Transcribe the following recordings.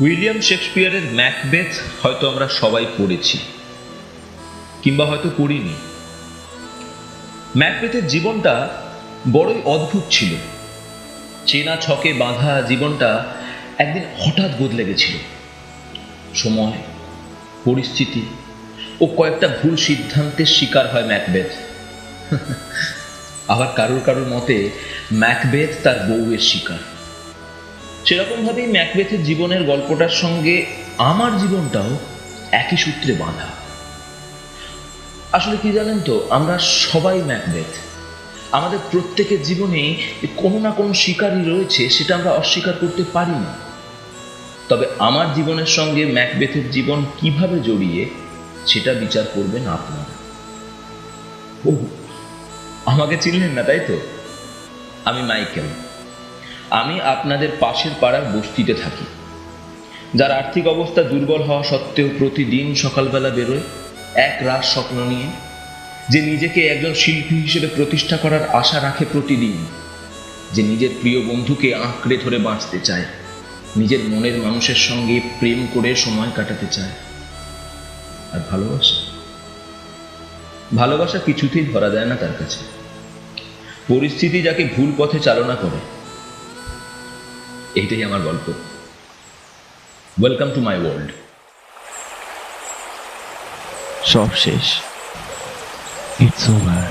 William শেক্সপিয়ারের Macbeth হয়তো আমরা সবাই পড়েছি, কিংবা হয়তো পড়িনি। ম্যাকবেথের জীবনটা বড়ই অদ্ভুত ছিল। চেনা ছকে বাঁধা জীবনটা একদিন হঠাৎ বদলে গেছিল। সময়, পরিস্থিতি ও কয়েকটা ভুল সিদ্ধান্তের শিকার হয় ম্যাকবেথ। আবার কারোর কারোর মতে ম্যাকবেথ তার বউয়ের শিকার। সেরকমভাবেই ম্যাকবেথের জীবনের গল্পটার সঙ্গে আমার জীবনটাও একই সূত্রে বাঁধা। আসলে কি জানেন তো, আমরা সবাই ম্যাকবেথ। আমাদের প্রত্যেকের জীবনেই কোনো না কোনো শিকারই রয়েছে, সেটা আমরা অস্বীকার করতে পারি না। তবে আমার জীবনের সঙ্গে ম্যাকবেথের জীবন কিভাবে জড়িয়ে, সেটা বিচার করবেন আপনারা। ও, আমাকে চিনলেন না তাই তো? আমি মাইকেল। আমি আপনাদের পাশের পাড়ার বস্তিতে থাকি। যার আর্থিক অবস্থা দুর্বল হওয়া সত্ত্বেও প্রতিদিন সকালবেলা বেরোয় এক রাত স্বপ্ন নিয়ে, যে নিজেকে একজন শিল্পী হিসেবে প্রতিষ্ঠা করার আশা রাখে প্রতিদিন, যে নিজের প্রিয় বন্ধুকে আঁকড়ে ধরে বাঁচতে চায়, নিজের মনের মানুষের সঙ্গে প্রেম করে সময় কাটাতে চায়। আর ভালোবাসা কিছুতেই ধরা দেয় না তার কাছে। পরিস্থিতি যাকে ভুল পথে চালনা করে। এইটাই আমার গল্প। Welcome to my world. সব শেষ। It's over.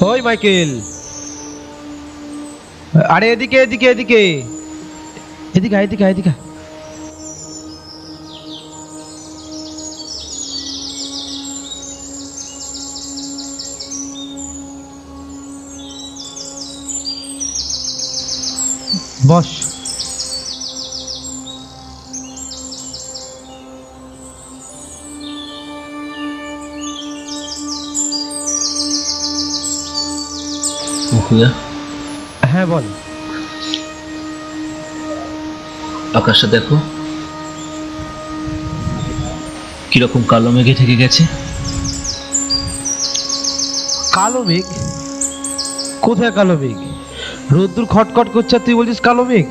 ওই মাইকেল, আরে এদিকে এদিকে এদিকে এদিকে আয়, এদিকে আয়, এদিকে আয়। বস। মুখুয়া, হ্যাঁ বল। আকাশটা দেখো কিরকম কালো মেঘে থেকে গেছে। কালো মেঘ? কোথায় কালো মেঘ? রোদ্দুর খটখট করছে আর তুই বলছিস কালো মেঘ?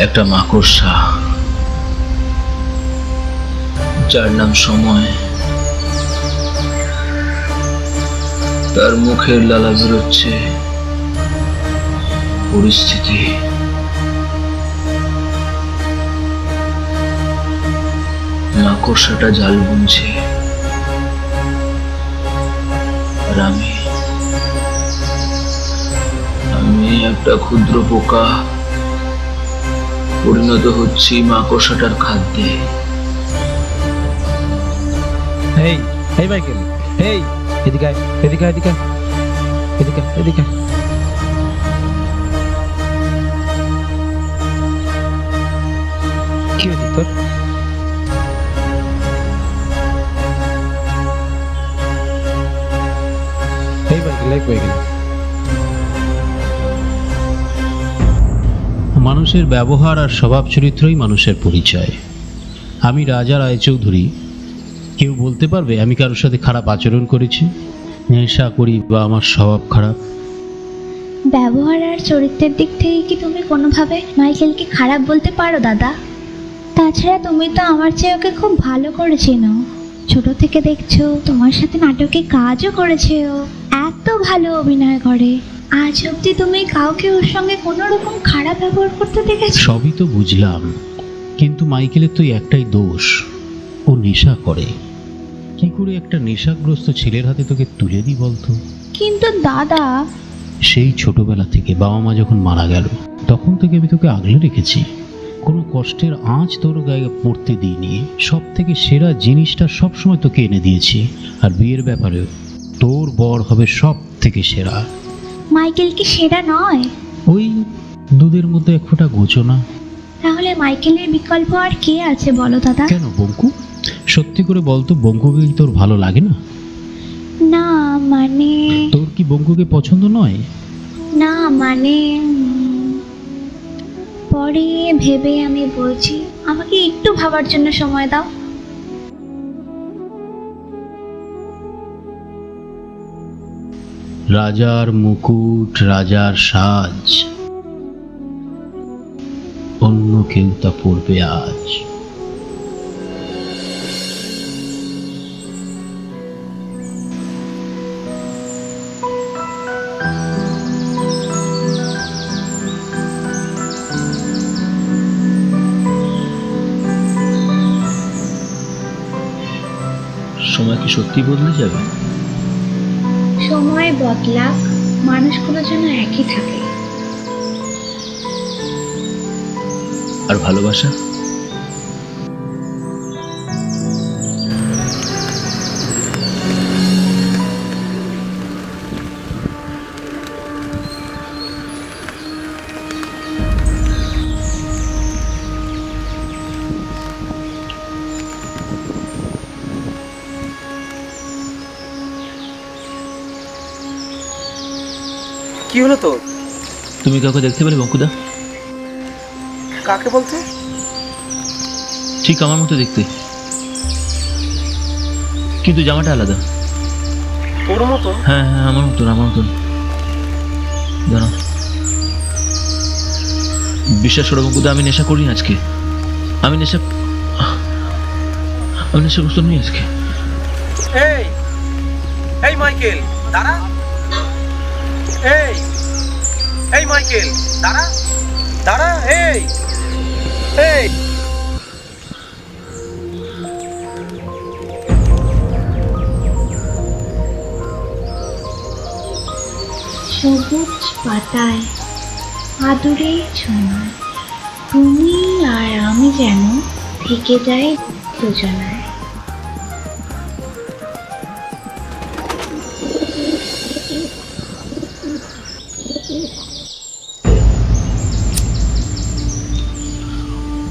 একটা মাকড়সা, যার নাম সময়। তার মুখের লালা বেরোচ্ছে পরিস্থিতি। মাকড়সাটা জাল বুনছে, আর আমি একটা ক্ষুদ্র পোকা, পরিণত হচ্ছি মাকড়সাটার খাদ্যে। এই এই মাইকেল, এই এদিকে আয়, এদিকে আয়, এদিকে আয়, এদিকে আয়, এদিকে আয়। কি হয়েছে তোর? এই মাইকেল, এই মাইকেল, মানুষের ব্যবহার আর স্বভাব চরিত্রই মানুষের পরিচয়। আমি রাজা রায়চৌধুরী। কেউ বলতে পারবে আমি কারোর সাথে খারাপ আচরণ করেছি, নেশা করি বা আমার স্বভাব খারাপ? ব্যবহার আর চরিত্রের দিক থেকে কি তুমি কোনোভাবে মাইকেলকে খারাপ বলতে পারো দাদা? তাছাড়া তুমি তো আমার চেয়ে ওকে খুব ভালো করে চেনো। ছোট থেকে দেখছো, তোমার সাথে নাটকে কাজও করেছে ও। এত ভালো অভিনয় করে, আজ অব্দি তুমি কাউকে ওর সঙ্গে কোনো রকম খারাপ ব্যবহার করতে দেখেছো? সবই তো বুঝলাম, কিন্তু মাইকেলের তো একটাই দোষ, ও নেশা করে। কি করে একটা নেশাগ্রস্ত ছেলের হাতে তোকে তুলে দিই বলতো? কিন্তু দাদা, সেই ছোটবেলা থেকে বাবা মা যখন মারা গেল তখন থেকে আমি তোকে আগলে রেখেছি, কোনো কষ্টের আঁচ তোর গায়ে পড়তে দিইনি। সব থেকে সেরা জিনিসটা সবসময় তোকে এনে দিয়েছি, আর বিয়ের ব্যাপারেও তোর বর হবে সব থেকে সেরা। মাইকেল কি সেরা নয়? ওই দুধের মধ্যে এক ফোঁটা ঘোচনা। তাহলে মাইকেলের বিকল্প আর কে আছে বলো দাদা? কেন বঙ্কু? সত্যি করে বলতো, বঙ্কুকে কি তোর ভালো লাগে না? না মানে, তোর কি বঙ্কুকে পছন্দ নয়? না মানে, পরে ভেবে আমি বলছি। আমাকে একটু ভাবার জন্য সময় দাও। রাজার মুকুট, রাজার সাজ, অন্য কেউ তা পড়বে আজ। সময় কি সত্যি বদলে যাবে? সময় বদলাক, মানুষগুলো যেন একই থাকে। আর ভালোবাসা? কি হলো তো? তুমি কাউকে দেখতে পেলে বঙ্কুদা? কাকে বলতে? ঠিক আমার মতো দেখতে, কিন্তু জামাটা আলাদা। ওর মতো? হ্যাঁ হ্যাঁ, আমার মতন, আমার মতন। জানো, বিশ্বাস করো বঙ্কুদা, আমি নেশা করি আজকে। আমি নেশাগ্রস্ত নই আজকে। এই এই মাইকেল দাঁড়া। এই এই মাইকেল দাঁড়া, দাঁড়া। এই এই সবুজ পাতায় আদুরে ছোঁয়া, তুমি আর আমি যেন থেকে যাই দুজনায়।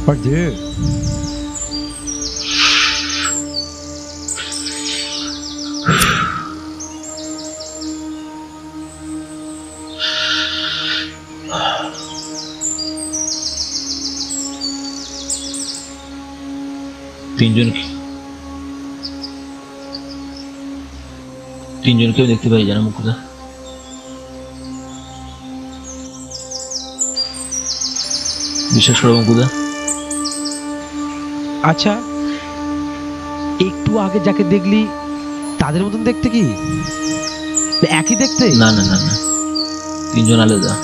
What dude? তিনজনকেও দেখতে পাই, জানো মুকুদা? বিশ্বাস করো বঙ্কুদা, আচ্ছা, একটু আগে যাকে দেখলি তাদের মতন দেখতে কি? একই দেখতে? না না না না, তিনজন আলাদা,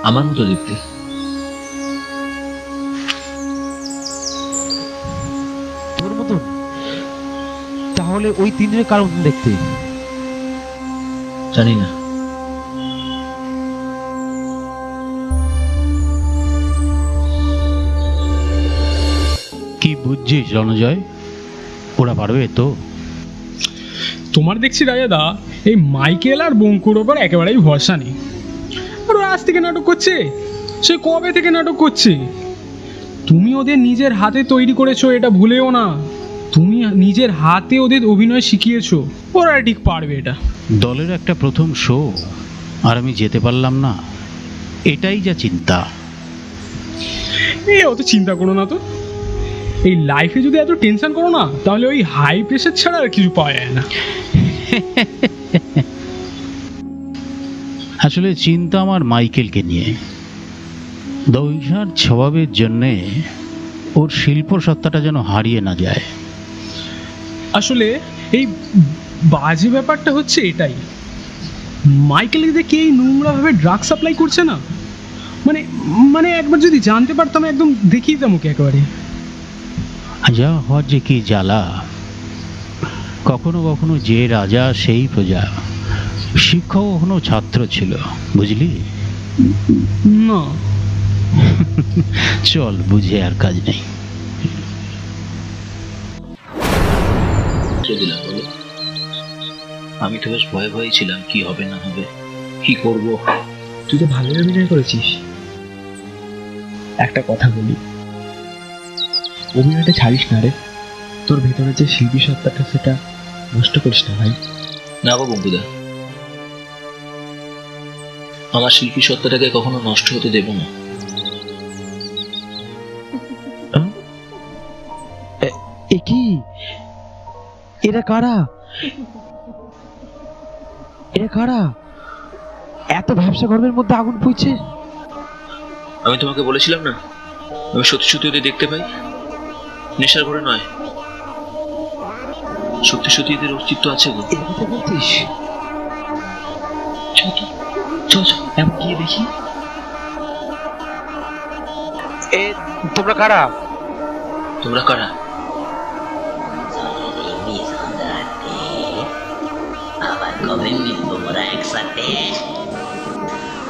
আমার মতো দেখতে। তোর মতন? তাহলে ওই তিনজনের কার মতন দেখতে? জানি না। কি বুঝছিস রণজয়? ওরা পারবে তো? তোমার দেখছি রাজাদা এই মাইকেল আর বঙ্কুর ওপর একেবারেই ভরসা নেই। আর ওরা আজ থেকে নাটক করছে, সে কবে থেকে নাটক করছে। তুমি ওদের নিজের হাতে তৈরি করেছো, এটা ভুলেও না। তুমি নিজের হাতে ওদের অভিনয় শিখিয়েছো, ওরা ঠিক পারবে এটা। দলের একটা প্রথম শো, আর আমি যেতে পারলাম না, এটাই যা চিন্তা। এই অত চিন্তা করো না তো। এই লাইফে যদি এত টেনশন করো না, তাহলে ওই হাই প্রেশার ছাড়া আর কিছু পাওয়া যায় না। আসলে চিন্তা আমার মাইকেলকে নিয়ে। দৈসার স্বভাবের জন্যে ওর শিল্প সত্তাটা যেন হারিয়ে না যায়। আসলে এই বাজে ব্যাপারটা হচ্ছে এটাই, মাইকেলকে দেখে এই নোংরাভাবে ড্রাগ সাপ্লাই করছে না। মানে মানে একবার যদি জানতে পারতাম, একদম দেখিয়ে দিতাম ওকে একেবারে। যা হওয়ার যে কি জ্বালা। কখনো কখনো যে রাজা সেই প্রজা। শিক্ষক কখনো ছাত্র ছিল, বুঝলি? না, চল, বুঝে আর কাজ নেই। দিলাম বলো, আমি তো বেশ ভয়ে ভয়ে ছিলাম, কি হবে না হবে, কি করব। তুই তো ভালোই অভিনয় করেছিস। একটা কথা বলি, অভিনয়টা ছাড়িস না রে। তোর ভেতরে যে শিল্পী সত্তাটা, সেটা নষ্ট করিস না ভাই। না গো বঙ্কুদা, আমার শিল্পী সত্তাটাকে কখনো নষ্ট হতে দেব না। এ কি? এরা কারা? এরা কারা? এত ব্যবসা কর্মের মধ্যে আগুন পুইছে। আমি তোমাকে বলেছিলাম না, আমি সত্যি সত্যি ওদের দেখতে পাই, নেশার ঘরে নয়, সত্যি সত্যি এদের অস্তিত্ব আছে গো। এটা কথা বলছিস? চল চল চল, আমি গিয়ে দেখি। এ তোমরা কারা? তোমরা কারা?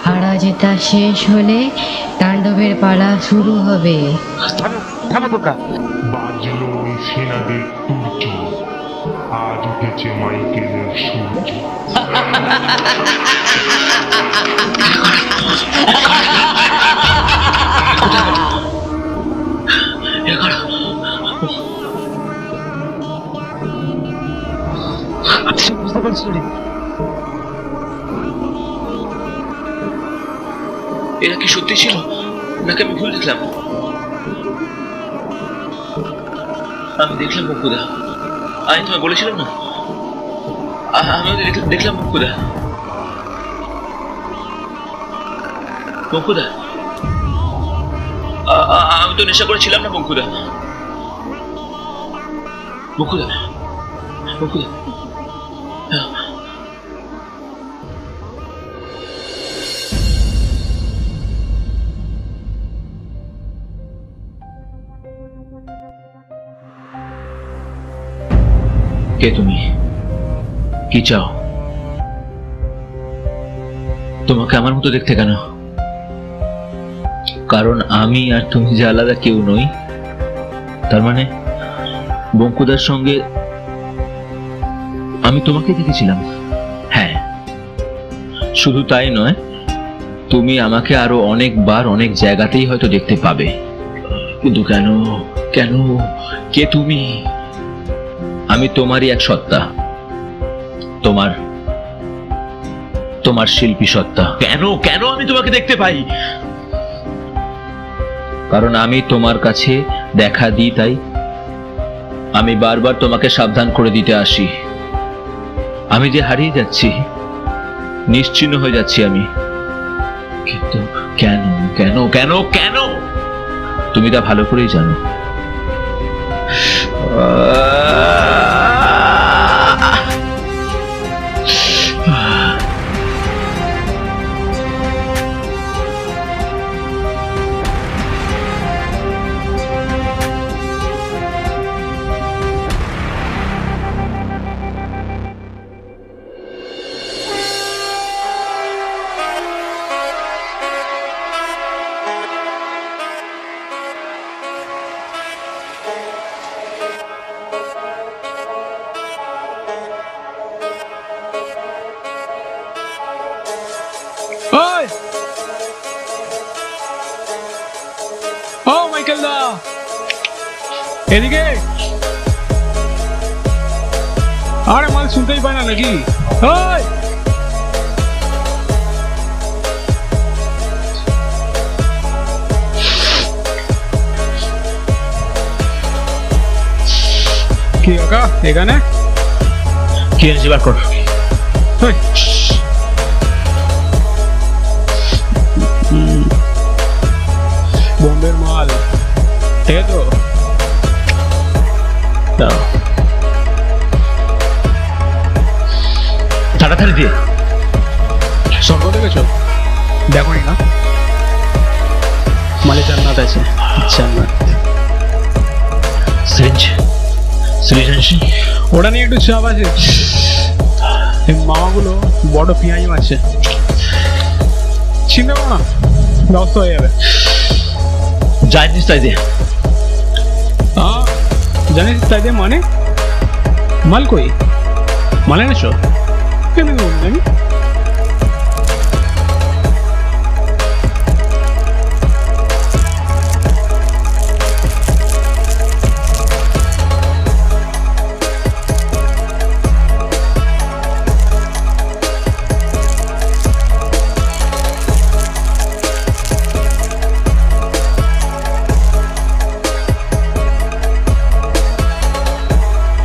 হারা জেতা শেষ হলে তাণ্ডবের পালা শুরু হবে। থামো থামো তোমরা। বাজল ওই সেনাদের তুর্য, আজ উঠেছে মাইকেলের সূর্য। আচ্ছা, বুঝতে পারছি রে। এরা কি সত্যি ছিল নাকি আমি ভুল দেখলাম? আমি দেখলাম বঙ্কুদা, আমি তোমায় বলেছিলাম না, আমি ওদের দেখলাম বঙ্কুদা। বঙ্কুদা, আমি তো নেশা করেছিলাম না বঙ্কুদা। বঙ্কুদা, বঙ্কুদা, কে তুমি? কি চাও? তোমাকে আমার মতো দেখতে কেন? কারণ আমি আর তুমি যে আলাদা কেউ নই। তার মানে বঙ্কুদার সঙ্গে আমি তোমাকে দেখেছিলাম। হ্যাঁ, শুধু তাই নয়, তুমি আমাকে আরো অনেকবার অনেক জায়গাতেই হয়তো দেখতে পাবে। কিন্তু কেন? কেন? কে তুমি? আমি তোমারই এক সত্তা, তোমার শিল্পী সত্তা। কেন কেন আমি তোমাকে দেখতে পাই? কারণ আমি তোমার কাছে দেখা দিই, তাই আমি বারবার তোমাকে সাবধান করে দিতে আসি। আমি যে হারিয়ে যাচ্ছি, নিশ্চিহ্ন হয়ে যাচ্ছি আমি, কিন্তু কেন কেন কেন কেন তুমি তা ভালো করেই জানো। ওই ও মাইকেল দা, এদিকে। আরে মাল শুনতেই পায় না নাকি? ওই কি কাকা এখানে? কি এনেছি বার কর। ওই, বম্বের মাল, ঠিক আছে তো? দাও। তাড়াতাড়ি দিয়ে। স্বর্গ দেখেছো? দেখো না, মালে জান্নাত আছে, জান্নাত। সিরিঞ্জ সিরিঞ্জ ওটা নিয়ে একটু চাপ আছে। এই মামাগুলো বড় পেঁয়াজ মারছে, চিন্তা করো না, ব্যবস্থা হয়ে যাবে। জানিস তাই দে। জানিস তাই দে মানে? মাল কই? মাল এনেছো? কেন বলুন আমি?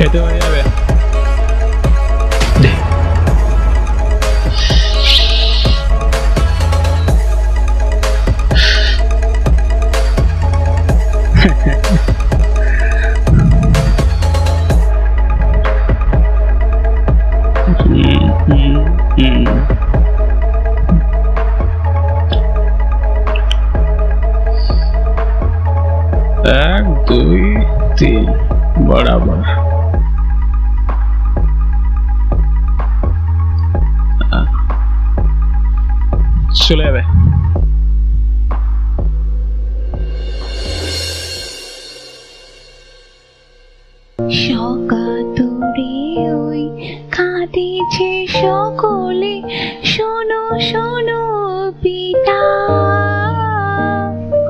এতে হয়ে যাবে। এক দুই তিন বরাবর। চলে যাবে। সকাতুরে ওই কাঁদিছে সকলে, শোনো শোনো পিতা,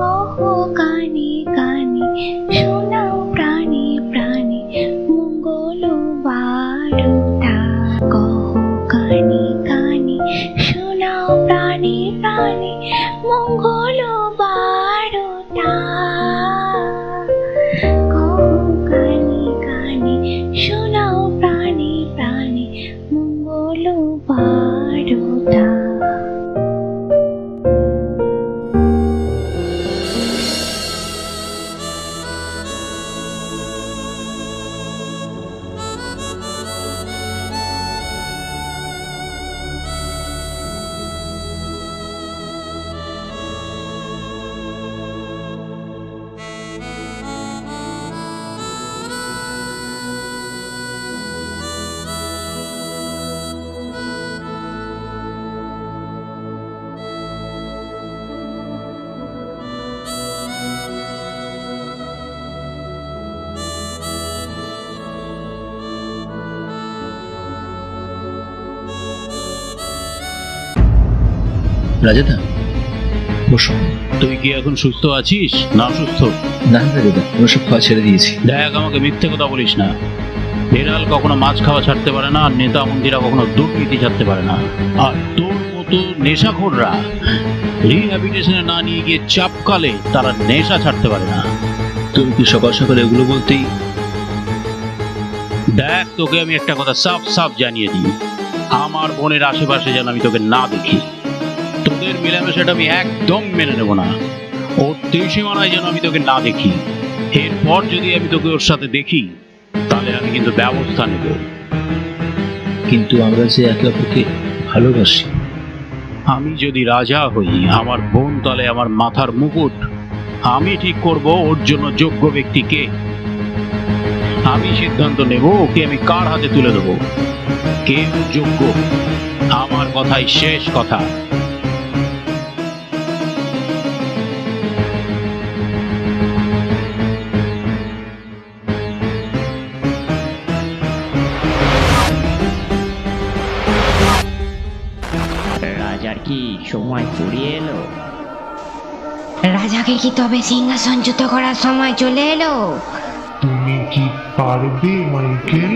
কহ কানে কানে শোনাও প্রাণে প্রাণে মঙ্গল বার্তা, কহ কানে কানে শোনাও প্রাণে প্রাণে মঙ্গল বার্তা, শোনাও প্রাণে প্রাণে মঙ্গল বার্তা। রাজেদা বসো। তুই কি এখন সুস্থ আছিস না অসুস্থ? না রাজেদা, আমি সব খাওয়া ছেড়ে দিয়েছি। দেখ, আমাকে মিথ্যে কথা বলিস না। বিড়াল কখনো মাছ খাওয়া ছাড়তে পারে না, আর নেতা মন্ত্রীরা কখনো দুর্নীতি ছাড়তে পারে না। আর তোর মতো নেশাখোররা রিহ্যাবিলিটেশনে না নিয়ে গিয়ে চাপকালে তারা নেশা ছাড়তে পারে না। তুমি কি সকাল সকাল এগুলো বলতেই? দেখ, তোকে আমি একটা কথা সাফ সাফ জানিয়ে দিই, আমার বোনের আশেপাশে যেন আমি তোকে না দেখি। তোদের মিলামেশাটা আমি একদম মেনে নেব না। ওর ত্রিসীমানায় যেন আমি তোকে না দেখি। এরপর যদি আমি তোকে ওর সাথে দেখি তাহলে আমি কিন্তু ব্যবস্থা নেব। কিন্তু আমরা যে একে অপরকে ভালোবাসি। আমি যদি রাজা হই, আমার বোন তাহলে আমার মাথার মুকুট। আমি ঠিক করব ওর জন্য যোগ্য ব্যক্তি কে। আমি সিদ্ধান্ত নেব ওকে আমি কার হাতে তুলে দেব, কে ওর যোগ্য। আমার কথাই শেষ কথা। রাজার কি সময় ফুরিয়ে এলো? রাজাকে কি তবে সিংহাসনচ্যুত করার সময় চলে এলো? তুমি কি পারবে মাইকেল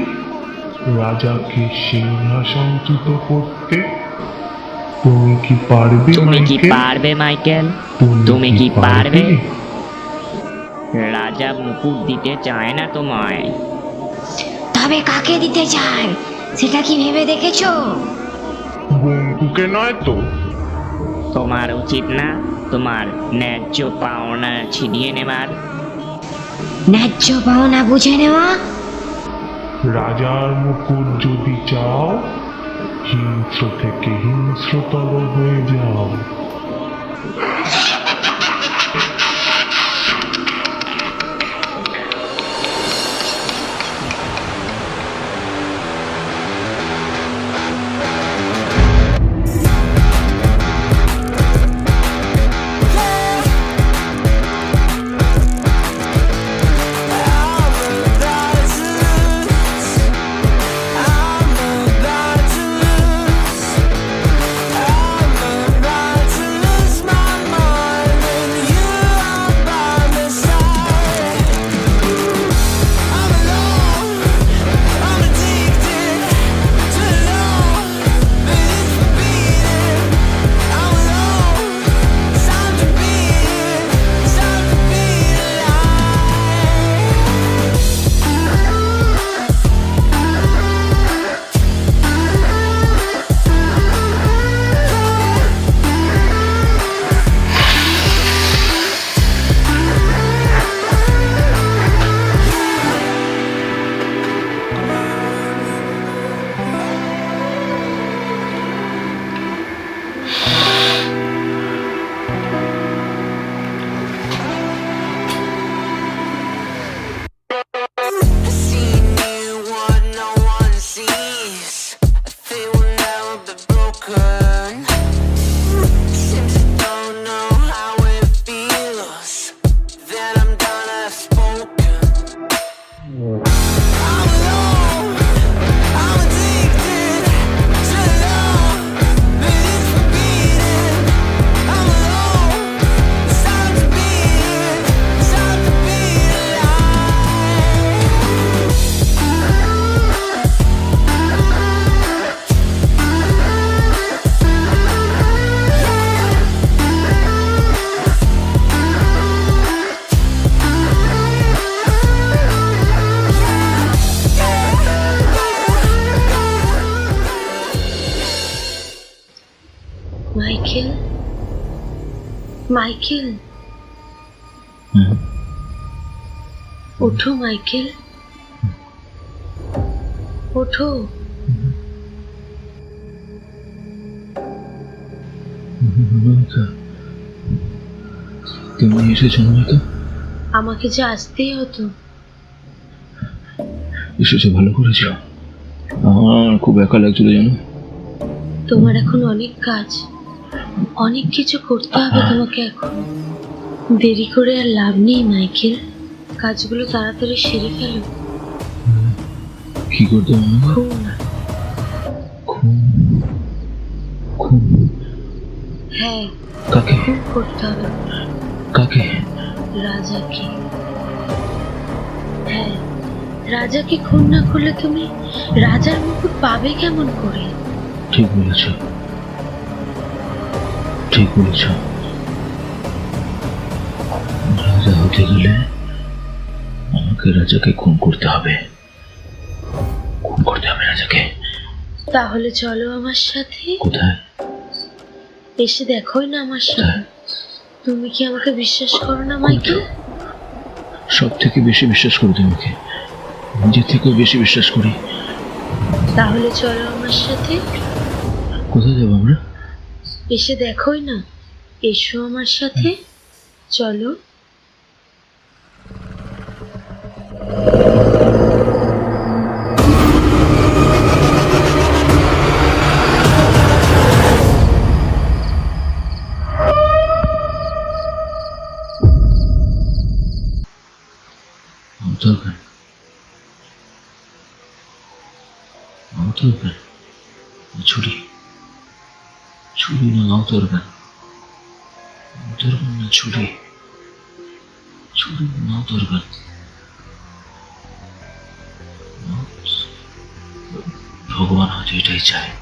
রাজাকে সিংহাসনচ্যুত করতে? তুমি কি পারবে তুমি কি মাইকেল? পারবে মাইকেল? তুমি কি পারবে? রাজা মুকুট দিতে চায় না তোমায়। তবে কাকে দিতে চায় সেটা কি ভেবে দেখেছো? বঙ্কুকে নয় তো? তোমার উচিত না তোমার ন্যায্য পাওনা ছিনিয়ে নেবার? ন্যায্য পাওনা বুঝে নেওয়া? রাজার মুকুট যদি চাও, হিংস্র থেকে হিংস্রতর হয়ে যাও। মাইকেল, মাইকেল, ওঠো মাইকেল, ওঠো। তুমি এসেছো মনিকা? আমাকে যে আসতেই হতো। এসেছো, ভালো করেছো। আমার খুব একা লাগছিল জানো। তোমার এখন অনেক কাজ, অনেক কিছু করতে হবে তোমাকে এখন। দেরি করে আর লাভ নেই মাইকেল, কাজগুলো তাড়াতাড়ি সেরে ফেলো। কি করতে হবে? খুন। খুন? খুন? হ্যাঁ, কাকে? খুন করতে হবে। কাকে? রাজাকে। হ্যাঁ, রাজাকে খুন না করলে তুমি রাজার মুকুট পাবে কেমন করে? ঠিক বলেছ, ঠিক বলেছ। রাজা হতে গেলে আমাকে রাজাকে খুন করতে হবে, খুন করতে হবে রাজাকে। তাহলে চলো আমার সাথে। কোথায়? এসে দেখোই না আমার সাথে। তুমি কি আমাকে বিশ্বাস করো না মাইকেল? সব থেকে বেশি বিশ্বাস করি তোমাকে, নিজের থেকেও বেশি বিশ্বাস করি। তাহলে চলো আমার সাথে। কোথায় যাবো আমরা? এসে দেখোই না, এসো আমার সাথে, চলো। দরকার ছুরি, ছুরি না নাও দরকার, দরকার না ছুরি, ছুরি নাও দরকার। ভগবান হয়তো এটাই চায়।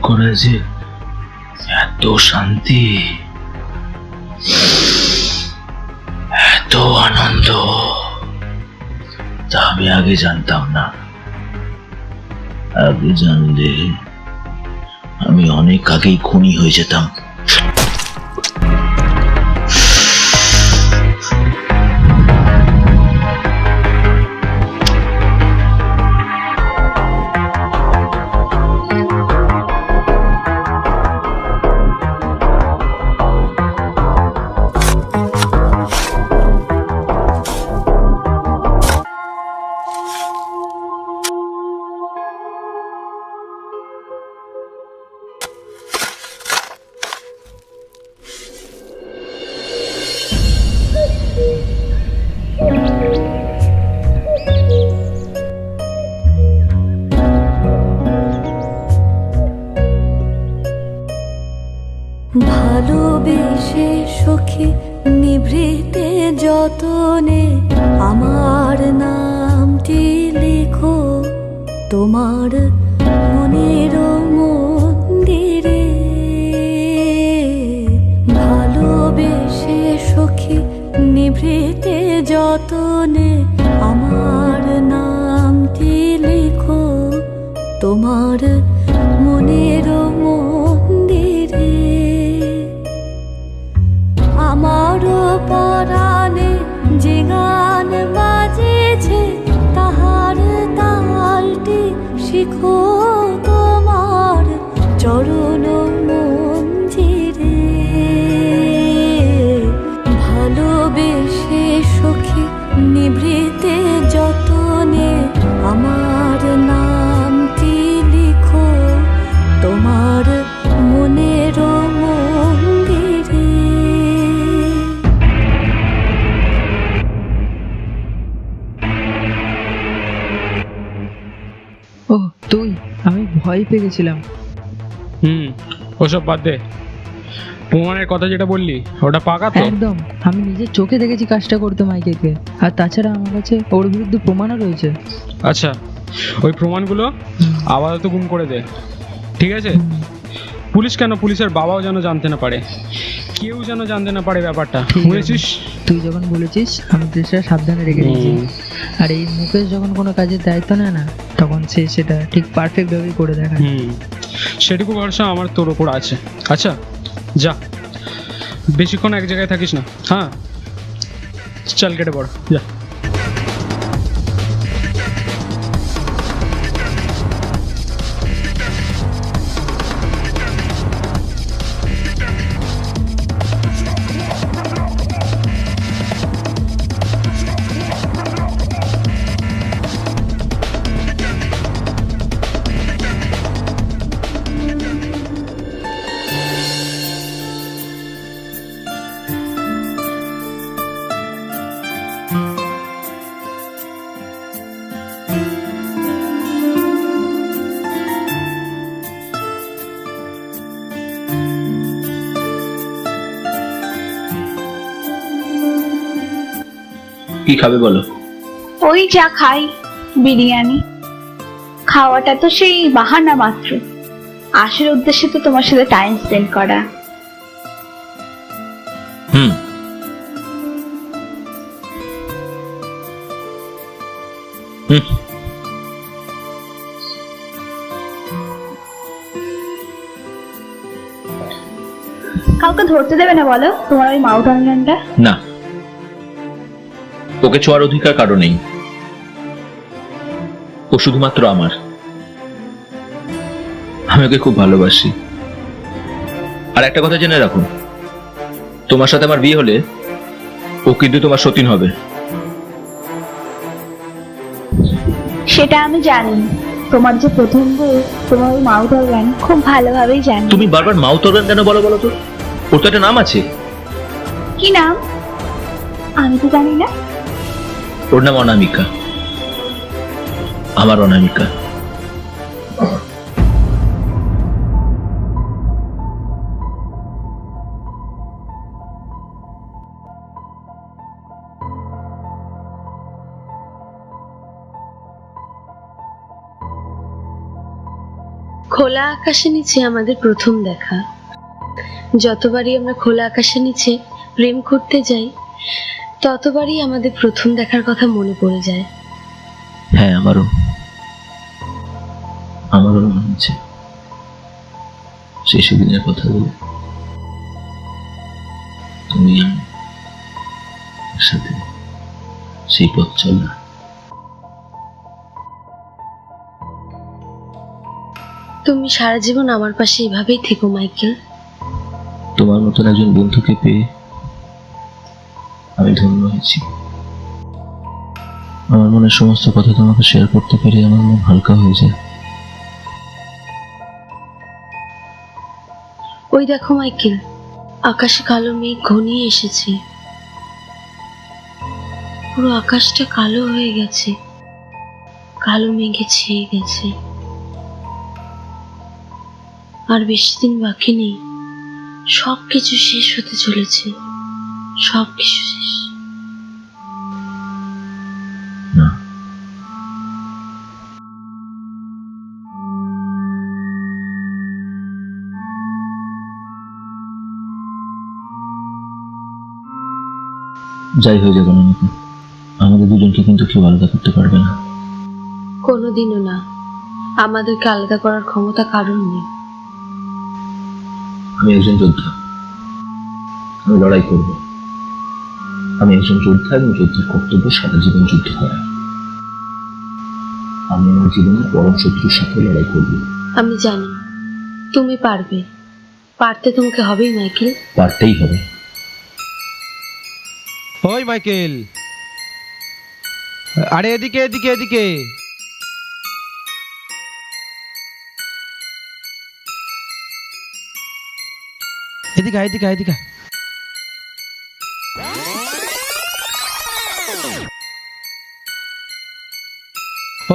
করে যে এত শান্তি, এত আনন্দ, তা আমি আগে জানতাম না। আগে জানলে আমি অনেক আগেই খুনি হয়ে যেতাম। ভালোবেসে সখী নিভৃতে যতনে আমার নামটি লেখো তোমার মনের মন্দিরে। ভালোবেসে সখী নিভৃতে যতনে আমার নামটি লেখো তোমার মনের মন্দিরে। আমার পরাণে যে গান বাজেছে তাহার তালটি শিখো তোমার চরণ মঞ্জিরে। ভালোবেসে সখী নিভৃতে যতনে আমার নামটি লিখো তোমার মনের মন্দিরে। ও তুই, আমি ভয় পেয়ে গেছিলাম। ওসব বাদ দে, প্রমাণের কথা যেটা বললি ওটা পাকা তো? একদম, আমি নিজের চোখে দেখেছি কাজটা করতে মাইকেলকে, আর তাছাড়া আমার কাছে ওর বিরুদ্ধে প্রমাণও রয়েছে। আচ্ছা, ওই প্রমাণগুলো আপাতত গুম করে দে, ঠিক আছে? পুলিশ কেন, পুলিশের বাবাও যেন জানতে না পারে, কেউ যেন জানতে না পারে ব্যাপারটা, বুঝেছিস? তুই যখন বলেছিস আমি দেশটা সাবধানে রেখে দিয়েছি। আর এই মুকেশ যখন কোনো কাজের দায়িত্ব নেয় না, তখন সে সেটা ঠিক পারফেক্ট ভাবেই করে দেখায়। সেটুকু ভরসা আমার তোর ওপর আছে। আচ্ছা যা, বেশিক্ষণ এক জায়গায় থাকিস না। হ্যাঁ চল, কেটে পড়, যা। কি খাবে বলো? ওই যা খাই, বিরিয়ানি। খাওয়াটা তো সেই বাহানা মাত্র, আসল উদ্দেশ্য তো তোমার সাথে টাইম স্পেন্ড করা। হুম, হুম। কাউকে ধরতে দেবে না বলো তোমার ওই মাউথ অর্গানটা? না, ওকে ছোঁয়ার অধিকার কারো নেই। ও শুধুমাত্র আমার। আমি ওকে খুব ভালোবাসি। আর একটা কথা জেনে রাখো, তোমার সাথে আমার বিয়ে হলে ও কিন্তু তোমার সতীন হবে। সেটা আমি জানি। তোমার যে প্রথম বউ, তোমার ওই মাউথ অর্গান খুব ভালোভাবেই জানি। তুমি বারবার মাউথ অর্গান কেন বলো বলো তো? ওর তো একটা নাম আছে। কি নাম? আমি তো জানি না। ওর নাম অনামিকা, আমার অনামিকা। খোলা আকাশের নিচে আমাদের প্রথম দেখা। যতবারই আমরা খোলা আকাশের নিচে প্রেম করতে যাই, ততবারই আমাদের প্রথম দেখার কথা মনে পড়ে যায়। হ্যাঁ, আমারও মনে হচ্ছে সেই সেদিনের কথাগুলো। তুমি একসাথে সেই পথ চলা। তুমি সারা জীবন আমার পাশে এভাবেই থেকো মাইকেল। তোমার মতন একজন বন্ধুকে পেয়ে আমি ধন্য হয়েছি। আমার মনের সমস্ত কথা তোমাকে শেয়ার করতে পেরে আমার মন হালকা হয়ে যায়। ওই দেখো মাইকেল, আকাশে কালো মেঘ ঘনিয়ে এসেছে। পুরো আকাশটা কালো হয়ে গেছে, কালো মেঘে ছেয়ে গেছে। আর বেশি দিন বাকি নেই, সবকিছু শেষ হতে চলেছে, সবকিছু শেষ। না, যাই হয়ে যাবে না, আমাদের দুজনকে কিন্তু কেউ আলাদা করতে পারবে না। কোনোদিনও না। আমাদেরকে আলাদা করার ক্ষমতা কারণ নেই। আমি একজন যোদ্ধা, আমি লড়াই করব। আমি একজন যোদ্ধা এবং যোদ্ধার কর্তব্য সারা জীবন যুদ্ধ করা। আমি আমার জীবনের পরম শত্রুর সাথে লড়াই করব। আমি জানি তুমি পারবে। পারতে তোমাকে হবেই মাইকেল। পারতেই হবে। ওই মাইকেল, আরে এদিকে এদিকে এদিকে। এদিকে এদিকে এদিকে।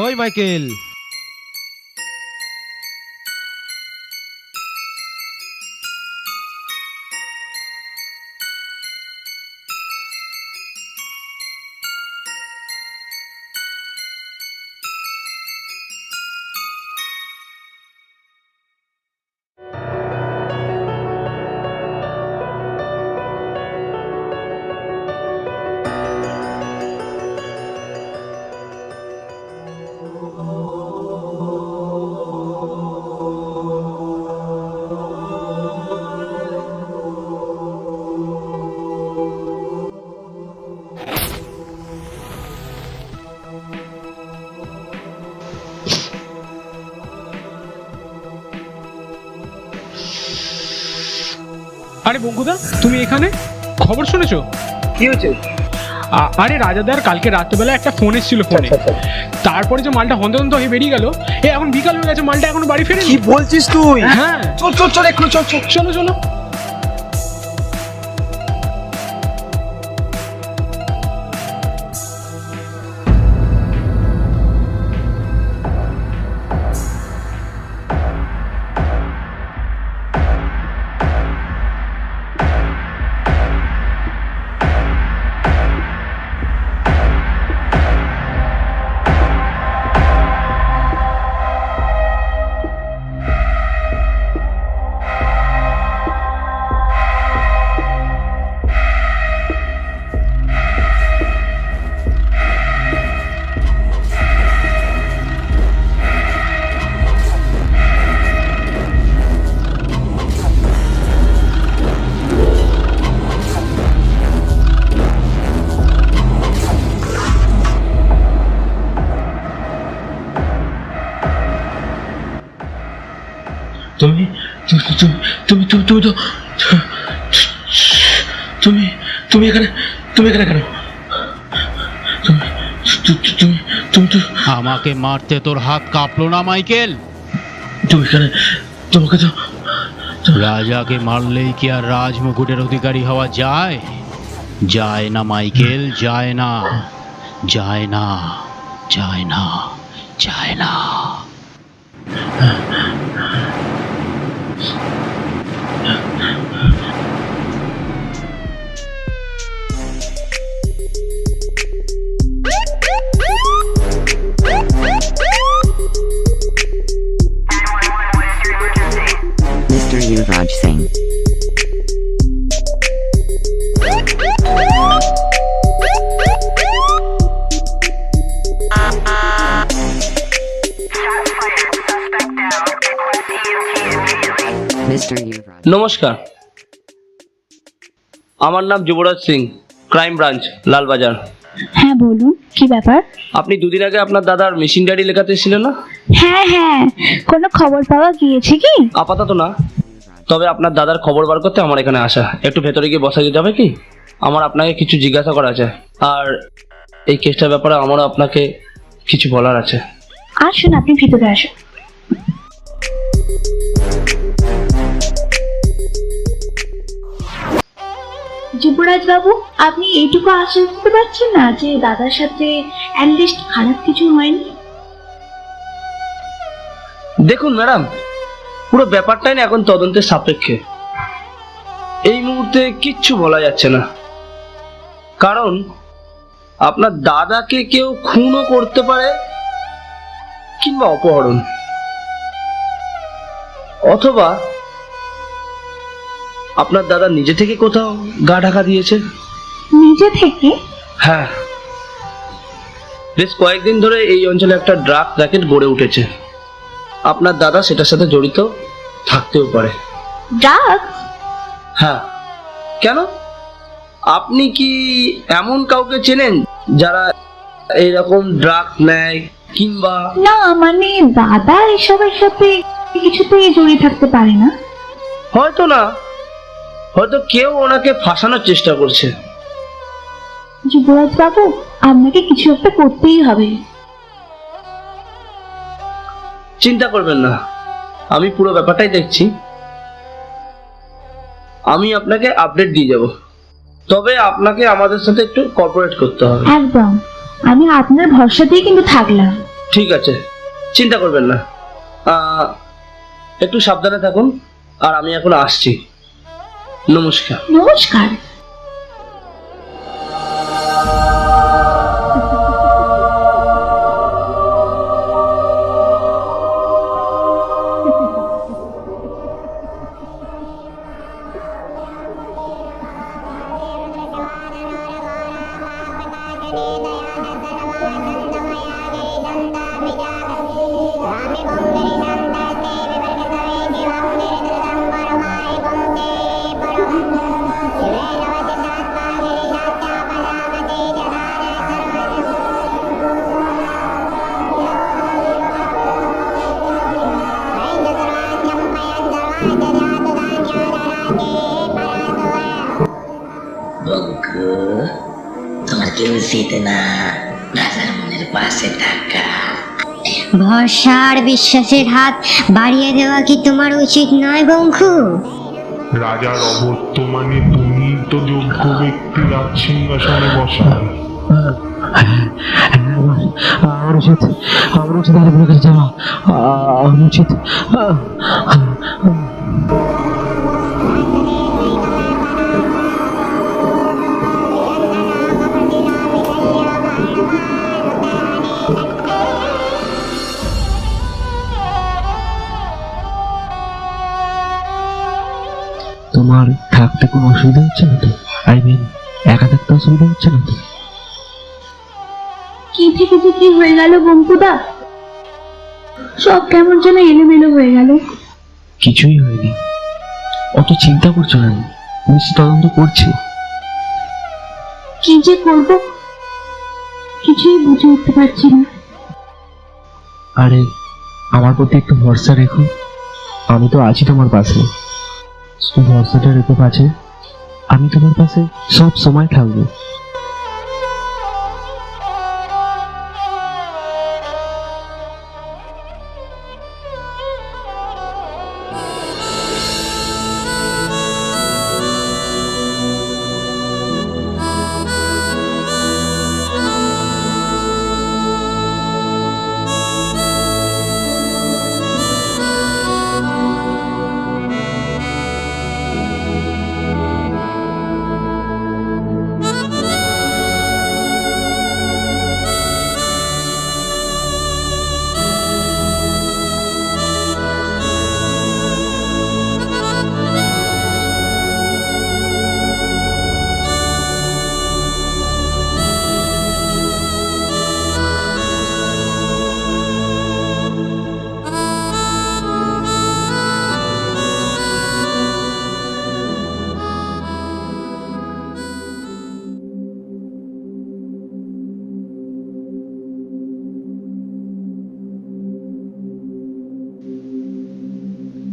ওই মাইকেল, আরে বঙ্কুদা, তুমি এখানে? খবর শুনেছো? কি হয়েছে? আরে রাজাদার কালকে রাত্রেবেলা একটা ফোন এসেছিল ফোনে। তারপরে যে মালটা হন্তদন্ত হয়ে বেরিয়ে গেল, এখন বিকাল হয়ে গেছে, মালটা এখনো বাড়ি ফেরেনি। কি বলছিস তুই? হ্যাঁ, চল চল চল, এক্ষুনি চল চল। চলো চলো। তুমি তুমি তো তুমি তুমি এখানে তুমি এখানে কেন? তুমি তো আমাকে মারতে তোর হাত কাঁপলো না মাইকেল? তুমি এখানে, তোমাকে তো রাজাকে মারলেই কি আর রাজমুকুটের অধিকারী হওয়া যায়? যায় না মাইকেল, যায় না, যায় না, যায় না, যায় না। Mr. Yuvraj Singh. Mr. Yuvraj. নমস্কার, আমার নাম যুবরাজ সিং, ক্রাইম ব্রাঞ্চ, লালবাজার। হ্যাঁ বলুন, কি ব্যাপার? আপনি দুদিন আগে আপনার দাদার মেশিন গাড়ি লেখাতে এসেছিলেন না? হ্যাঁ হ্যাঁ, কোনো খবর পাওয়া গিয়েছে কি? আপাতত না, তবে আপনার দাদার খবর বার করতে আমার এখানে আসা। একটু ভেতরে গিয়ে বসা যেতে হবে কি? আমার আপনাকে কিছু জিজ্ঞাসা করা আছে, আর এই কেসটার ব্যাপারে আমারও আপনাকে কিছু বলার আছে। আসুন, আপনি ভিতরে আসুন। যুবরাজ বাবু, আপনি এইটুকু আশ্বাস দিতে পারছেন না যে দাদার সাথে অ্যাটলিস্ট খারাপ কিছু হয়নি? দেখুন ম্যাডাম, পুরো ব্যাপারটাই না এখন তদন্তের সাপেক্ষে। এই মুহূর্তে কিচ্ছু বলা যাচ্ছে না, কারণ আপনার দাদাকে কেউ খুনও করতে পারে, কিংবা অপহরণ, অথবা আপনার দাদা নিজে থেকে কোথাও গা ঢাকা দিয়েছে। নিজে থেকে? হ্যাঁ, বেশ কয়েকদিন ধরে এই অঞ্চলে একটা ড্রাগ র্যাকেট গড়ে উঠেছে। আপনার দাদা সেটার সাথে জড়িত থাকতেও পারে। ড্রাগ? হ্যাঁ, কেন? আপনি কি এমন কাউকে চেনেন যারা এইরকম ড্রাগ নেয়, কিংবা? না, মানে দাদা এসবের সাথে কিছুতেই জড়িয়ে থাকতে পারে না। হয়তো না, হয়তো কেউ ওনাকে ফাঁসানোর চেষ্টা করছে। যুবরাজ বাবু, আপনাকে কিছু একটা করতেই হবে। চিন্তা করবেন না, আমি পুরো ব্যাপারটাই দেখছি। আমি আপনাকে আপডেট দিয়ে যাব, তবে আপনাকে আমাদের সাথে একটু কোঅপারেট করতে হবে। একদম, আমি আপনার ভরসাতেই কিন্তু থাকলাম। ঠিক আছে, চিন্তা করবেন না, একটু সাবধানে থাকুন। আর আমি এখন আসছি। নমস্কার। নমস্কার। ভরসা আর বিশ্বাসের হাত বাড়িয়ে দেওয়া কি তোমার উচিত নয় বঙ্কু? রাজার অবর্তমানে তুমি তো যোগ্য ব্যক্তি রাজ সিংহাসনে বসায়। আমার উচিত দাদার কাছে যাওয়া। আমার উচিত। তোমার থাকতে কোনো অসুবিধা হচ্ছে না তো? আই মিন, একা থাকতে অসুবিধা হচ্ছে না তো? কি থেকে যে কি হয়ে গেল বঙ্কুদা, সব কেমন যেন এলোমেলো হয়ে গেল। কিছুই হয়নি, অত চিন্তা করছো না, পুলিশ তদন্ত করছে। কি যে করব কিছুই বুঝে উঠতে পারছি না। আরে আমার প্রতি একটু ভরসা রেখো, আমি তো আছি তোমার পাশে। ভরসাটা রেখো কাছে, আমি তোমার পাশে সব সময় থাকবো।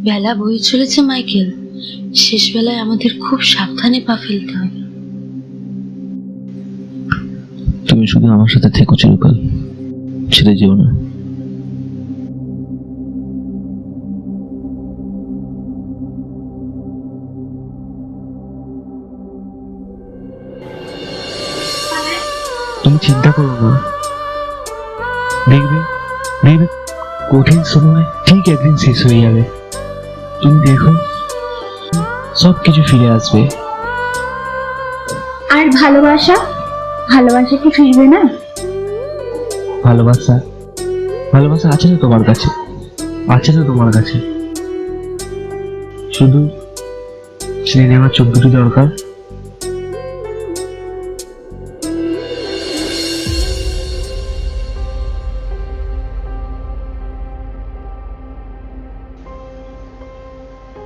বেলা বয়ে চলেছে মাইকেল, শেষ বেলায় আমাদের খুব সাবধানে পা ফেলতে হবে। তুমি শুধু আমার সাথে থেকো চিরকাল, ছেড়ে যেও না। তুমি চিন্তা করো না, দেখবে দেখবে কঠিন সময় ঠিক একদিন শেষ হয়ে যাবে। তুমি দেখো সব কিছু ফিরে আসবে। আর ভালোবাসা, ভালোবাসা কি ফিরবে না? ভালোবাসা, ভালোবাসা আছে তো তোমার কাছে, আছে তো তোমার কাছে, শুধু চিনে নেওয়ার চোখ দুটি দরকার।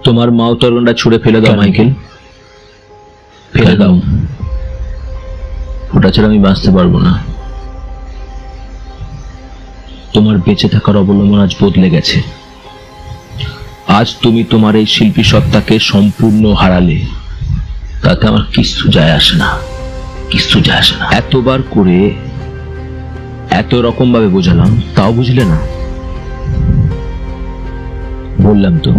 তোমার মাউতরণটা ছুঁড়ে ফেলে দাও মাইকেল, ফেলে দাও। ওটা ছাড়া আমি বাঁচতে পারবো না। তোমার বেঁচে থাকার অবলম্বন আজ বদলে গেছে। আজ তুমি তোমার এই শিল্পী সত্তাকে সম্পূর্ণ হারালে। তাতে আমার কিছু যায় আসে না, কিছু যায় আসে না। এতবার করে এত রকম ভাবে বোঝালাম, তাও বুঝলে না। বললাম তো,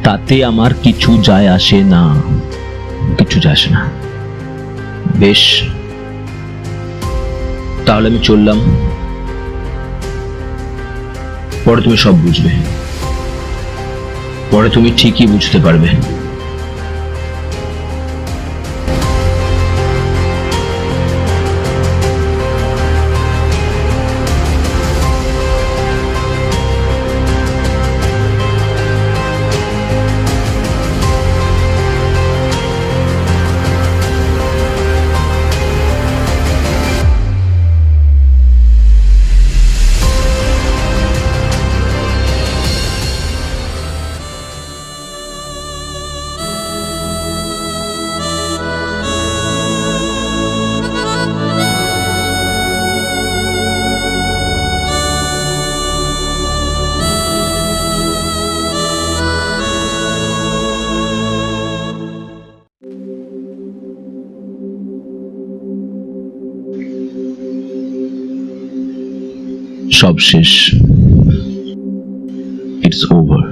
তাতে আমার কিছু যায় আসে না, কিছু যায় আসে না। বেশ, তাহলে আমি চললাম। পরে তুমি সব বুঝবে, পরে তুমি ঠিকই বুঝতে পারবে। সব শেষ, ইটস ওভার।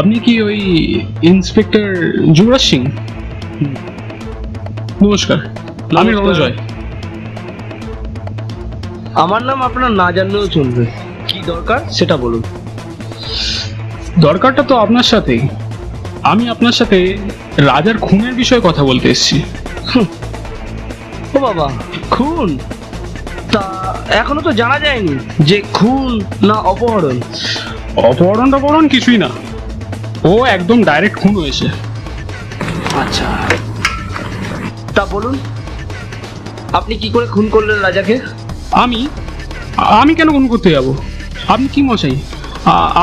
আপনি কি ওই ইন্সপেক্টর যুবরাজ সিং? নমস্কার, আমি রণজয়। আমার নাম আপনার না জানলেও চলবে। কি দরকার সেটা বলুন। দরকারটা তো আপনার সাথেই। আমি আপনার সাথে রাজার খুনের বিষয়ে কথা বলতে এসেছি। ও বাবা, খুন? তা এখনো তো জানা যায়নি যে খুন না অপহরণ। অপহরণ টপহরণ কিছুই না, ও একদম ডাইরেক্ট খুন হয়েছে। আচ্ছা, তা বলুন আপনি কি করে খুন করলেন রাজাকে? আমি আমি কেন খুন করতে যাব? আপনি কি মশাই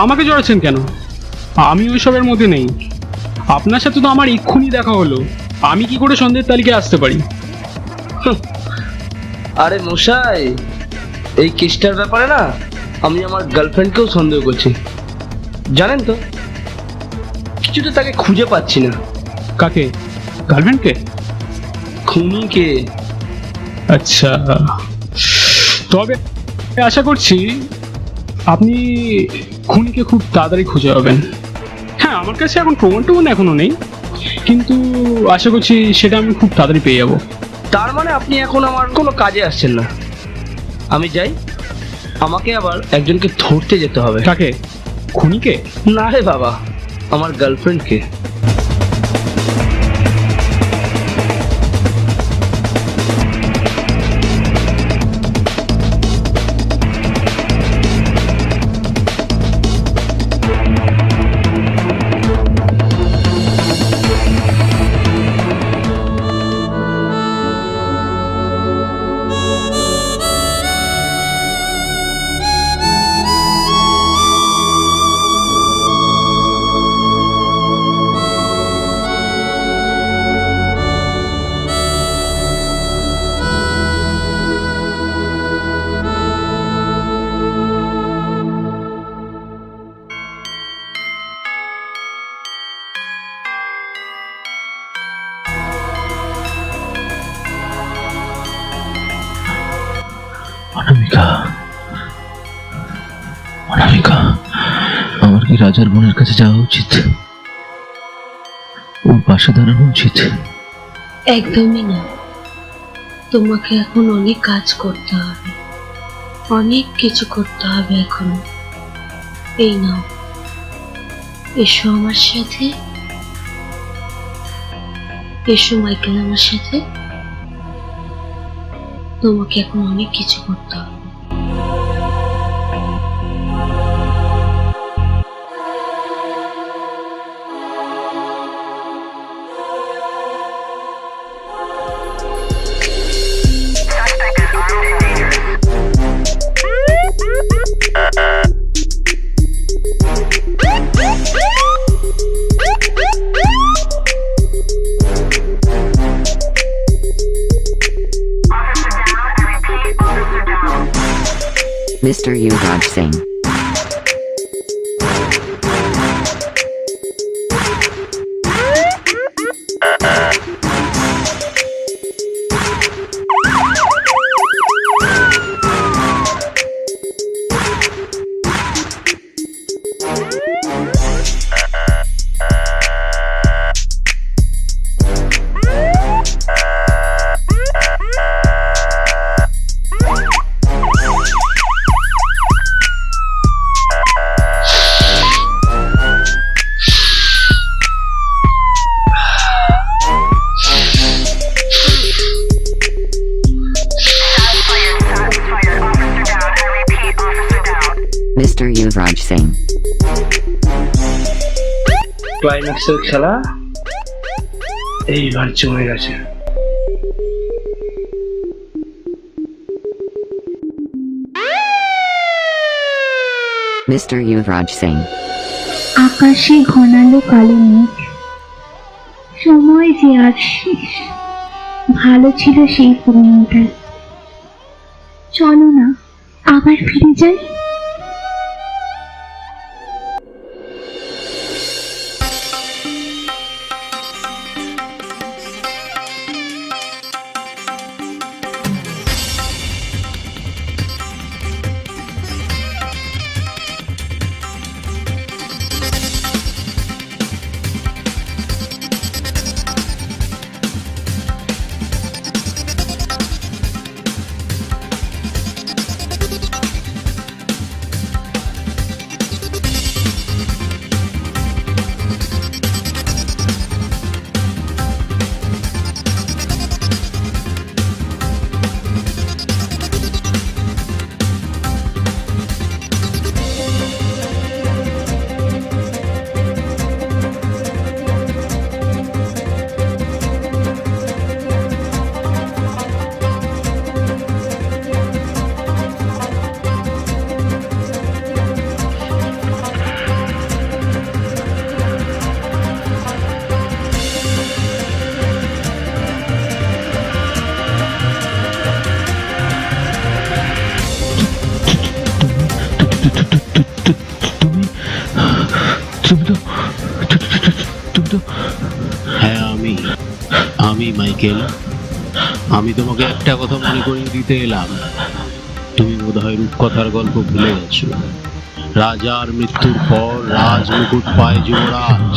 আমাকে জড়াচ্ছেন কেন? আমি ওইসবের মধ্যে নেই। আপনার সাথে তো আমার এক্ষুনি দেখা হলো, আমি কি করে সন্দেহের তালিকায় আসতে পারি? আরে মশাই, এই কেসটার ব্যাপারে না আমি আমার গার্লফ্রেন্ডকেও সন্দেহ করছি, জানেন তো? কিছুতে তাকে খুঁজে পাচ্ছি না। কাকে? গার্লফ্রেন্ডকে? খুনিকে। আচ্ছা, তবে আশা করছি আপনি খুনিকে খুব তাড়াতাড়ি খুঁজে পাবেন। হ্যাঁ, আমার কাছে এখন প্রমাণ এখনো নেই, কিন্তু আশা করছি সেটা আমি খুব তাড়াতাড়ি পেয়ে যাবো। তার মানে আপনি এখন আমার কোনো কাজে আসছেন না? আমি যাই, আমাকে আবার একজনকে ধরতে যেতে হবে। কাকে? খুনিকে? না রে বাবা, আমার গার্লফ্রেন্ডকে। অনামিকা, অনামিকা, আমার কি রাজার বোনের কাছে যাওয়া উচিত? ওর পাশে দাঁড়ানো উচিত? একদমই না, তোমাকে এখন অনেক কাজ করতে হবে, অনেক কিছু করতে হবে এখন। এই নাও, এসো আমার সাথে, এসো মাইকেল আমার সাথে। তোমাকে এখন অনেক কিছু করতে হবে। Mr. Yuvraj Singh. Mr. Yuvraj Singh. ক্লাইম্যাক্সের খেলা এইবার জমে গেছে। Mr. Yuvraj Singh. আকাশে ঘনালো কালো মেঘ, সময় যে আজ শেষ। ভালো ছিল সেই পুরনোটা, চলো না আবার ফিরে যাই। আমি মাইকেল, আমি তোমাকে একটা কথা মনে করিয়ে দিতে এলাম। তুমি বোধহয় রূপকথার গল্প ভুলে গেছো। রাজার মৃত্যুর পর রাজ মুকুট পায় যুবরাজ।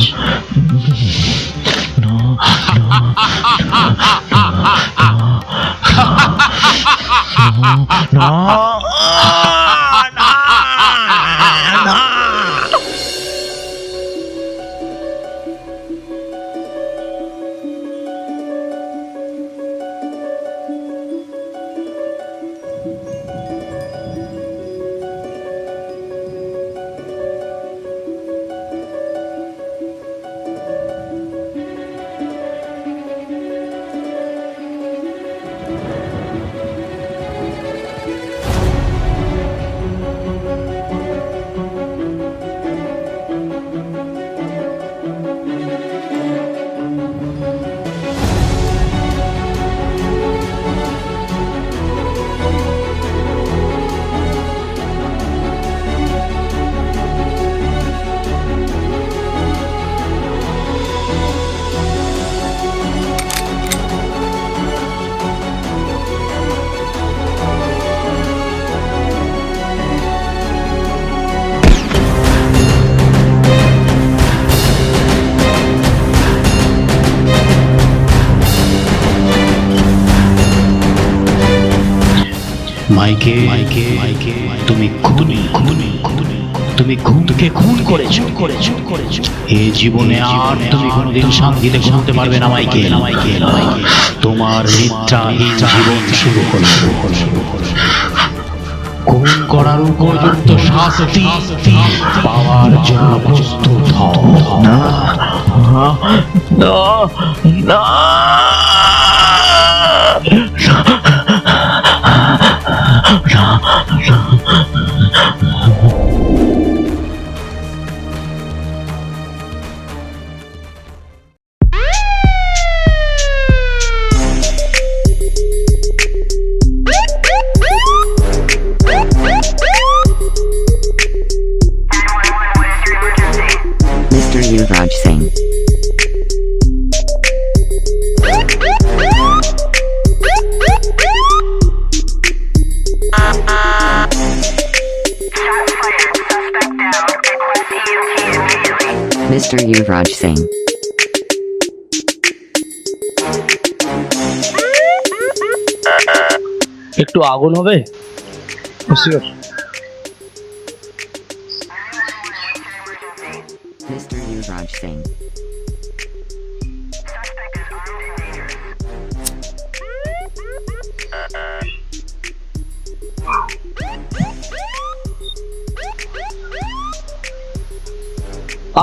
মাইকে, তুমি খুনকে খুন করেছো। এই জীবনে আর তুমি কোনোদিন শান্তিতে ঘুমোতে পারবে না মাইকেল। তোমার নিদ্রাহীন জীবন শুরু হলো। খুন করার উপযুক্ত শাস্তি পাওয়ার জন্য প্রস্তুত হও। না না না Mr. Yuvraj Singh. Mr. Yuvraj Singh. একটু আগুন হবে? শিওর। Mr. Yuvraj Singh.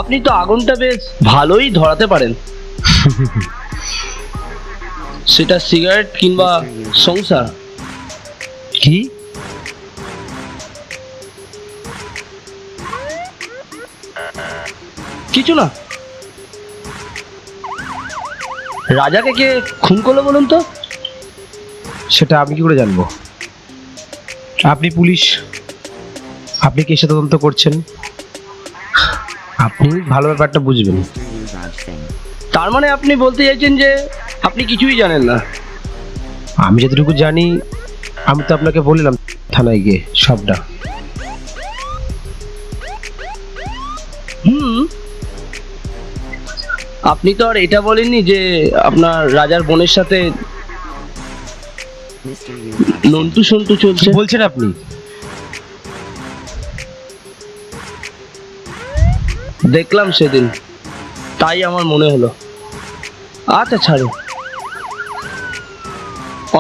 আপনি তো আগুনটা বেশ ভালোই ধরাতে পারেন। সেটা সিগারেট কিংবা সংসার। কি? কিছু না। রাজাকে কে খুন করলো বলুন তো? সেটা আমি কি করে জানবো? আপনি পুলিশ, আপনি কেসে তদন্ত করছেন, আপনি ভালো ব্যাপারটা বুঝবেন। Mr. Yuvraj Singh. তার মানে আপনি বলতে চাইছেন যে আপনি কিছুই জানেন না? আমি যতটুকু জানি, আমি তো আপনাকে বললাম থানায় গিয়ে সবটা। আপনি তো আর এটা বলেননি যে আপনার রাজার বোনের সাথে Mr. Yuvraj. নন্টু সন্টু কি চলছে? বলছেন আপনি? দেখলাম সেদিন, তাই আমার মনে হলো। আচ্ছা ছাড়ুন।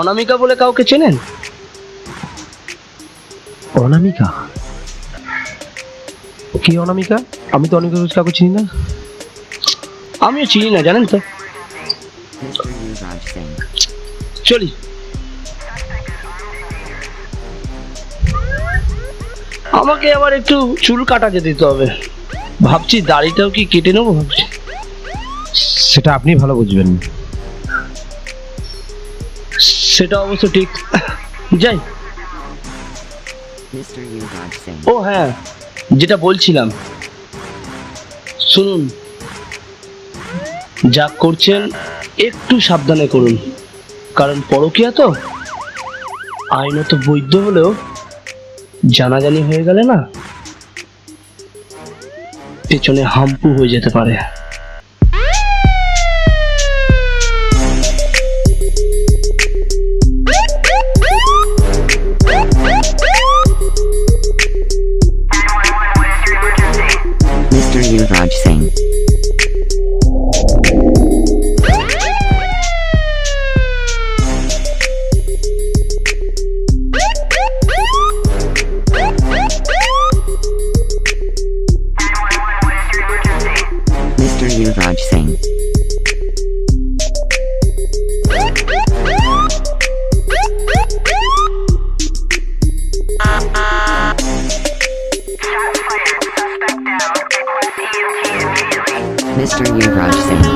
অনামিকা বলে কাউকে চেনেন? অনামিকা? কি অনামিকা? আমি তো অনেক কাউকে চিনি না। আমিও চিনি না, জানেন তো। Mr. Yuvraj Singh. চলি। আমাকে আবার একটু চুল কাটাতে দিতে হবে। ভাবছি দাড়িটাও কি কেটে নেবো ভাবছি। সেটা আপনি ভালো বুঝবেন। সেটা অবশ্য ঠিক। যাই। Mr. Yuvraj Singh. ও হ্যাঁ, যেটা বলছিলাম, শুনুন, যা করছেন একটু সাবধানে করুন, কারণ পরকীয়া তো আইনত বৈধ হলেও জানাজানি হয়ে গেলে না পেছনে হাম্পু হয়ে যেতে পারে। Mr. Yuvraj Singh. Mr. Yuvraj Singh. Mr. Yuvraj Singh.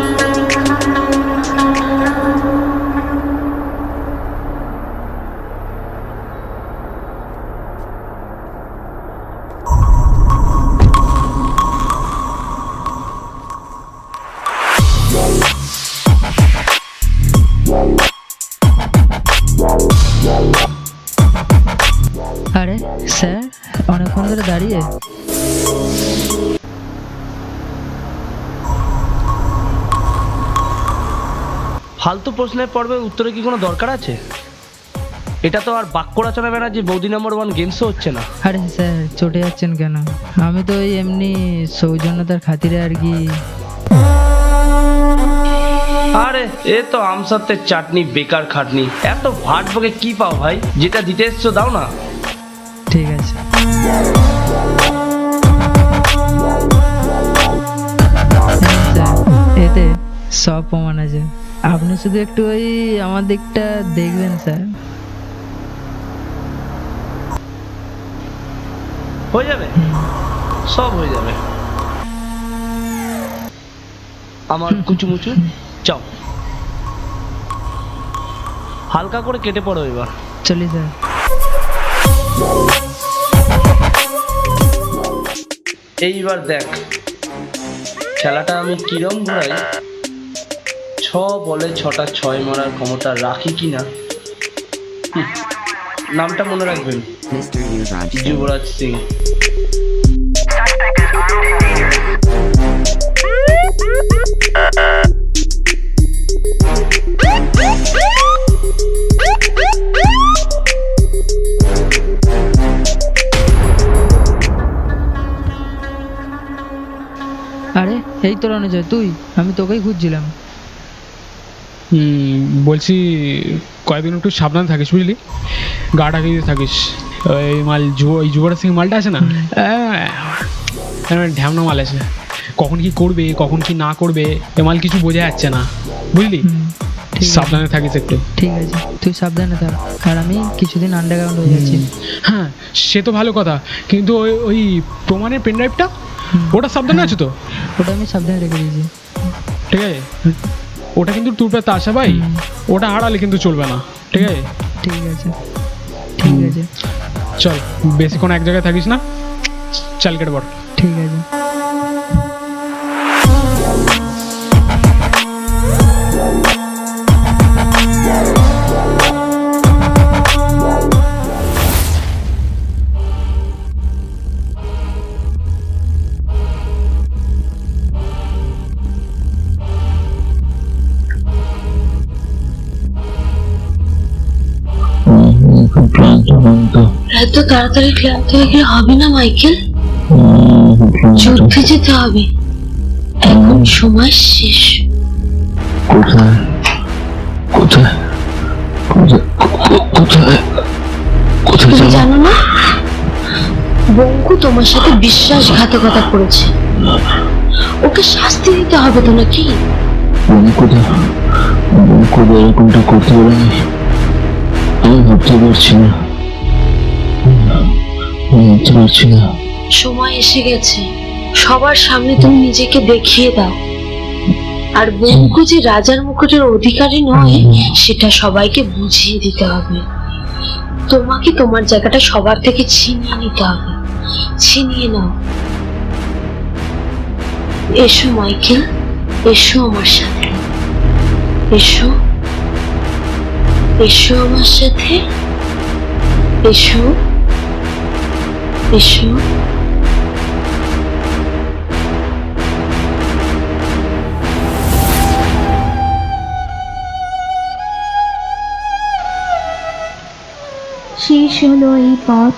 আরে স্যার, অনেকক্ষণ ধরে দাঁড়িয়ে? ফালতু প্রশ্নের পর্বে উত্তরে কি কোনো দরকার আছে? এটা তো আর বাক্য রচনা ব্যানার্জি বৌদি নম্বর 1 গেম শো হচ্ছে না। আরে স্যার, চটে যাচ্ছেন কেন? আমি তো ওই এমনি সৌজন্যতার খাতিরে আর কি। আরে এ তো আমসত্ত্বের চাটনি, বেকার খাটনি। এত ভাট বকে কি পাও ভাই? যেটা দিতে এসছো দাও না। ঠিক আছে। স্যার, এতে সব প্রমাণ আছে, আপনি শুধু একটু ওই আমার দিকটা দেখবেন স্যার। হয়ে যাবে, সব হয়ে যাবে। আমার কুচুমুচু চাও, হালকা করে কেটে পড়ো এবার। চলি স্যার। এইবার দেখ খেলাটা আমি কিরম ঘুরাই। 6 বলে 6টা 6 মারার ক্ষমতা রাখি কিনা। নামটা মনে রাখবেন, Mr. Yuvraj Singh. Yuvraj Singh. আরে এই তো রণজয়, তুই? আমি তোকেই খুঁজছিলাম। বলছি কয়েকদিন একটু সাবধান থাকিস, বুঝলি? গাটা দিয়ে থাকিস। ওই মাল ওই যুবরাজ সিং মালটা আছে না, ঢ্যামনা মাল আছে। কখন কি করবে, কখন কি না করবে, এ মাল কিছু বোঝা যাচ্ছে না, বুঝলি? সাবধানে থাকিস একটু। ঠিক আছে, তুই সাবধানে থাক, আর আমি কিছুদিন আন্ডারগ্রাউন্ড হয়ে যাচ্ছি। হ্যাঁ, সে তো ভালো কথা, কিন্তু ওই ওই প্রমাণের পেন ড্রাইভটা, ওটা সাবধানে আছে তো? ওটা আমি সাবধানে রেখে দিয়েছি। ঠিক আছে, ওটা কিন্তু তোর পেতে আসা ভাই, ওটা হারালে কিন্তু চলবে না। ঠিক আছে? ঠিক আছে, ঠিক আছে। চল, বেশিক্ষণ এক জায়গায় থাকিস না, চল কেটে পড়। ঠিক আছে। এত তাড়াতাড়ি ক্লান্ত হয়ে গেলে হবে না মাইকেল, যুদ্ধে যেতে হবে। এখন সময় শেষ। কোথায় কোথায় কোথায় কোথায় কোথায় তুমি যাবো? জানো না, বঙ্কু তোমার সাথে বিশ্বাসঘাতকতা করেছে, ওকে শাস্তি দিতে হবে তো নাকি? বঙ্কুদা এরকমটা করতে পারেনি, আমি ভাবতে পারছি না, ভাবতে পারছি না। সময় এসে গেছে, সবার সামনে তুমি নিজেকে দেখিয়ে দাও। আর বঙ্কু যে রাজার মুকুটের অধিকারী নয় সেটা সবাইকে বুঝিয়ে দিতে হবে। তোমাকে তোমার জায়গাটা সবার থেকে ছিনিয়ে নিতে হবে, ছিনিয়ে নাও। এসো মাইকেল, এসো আমার সাথে। এসো এসো আমার সাথে, এসো এসো। শেষ হলো এই পথ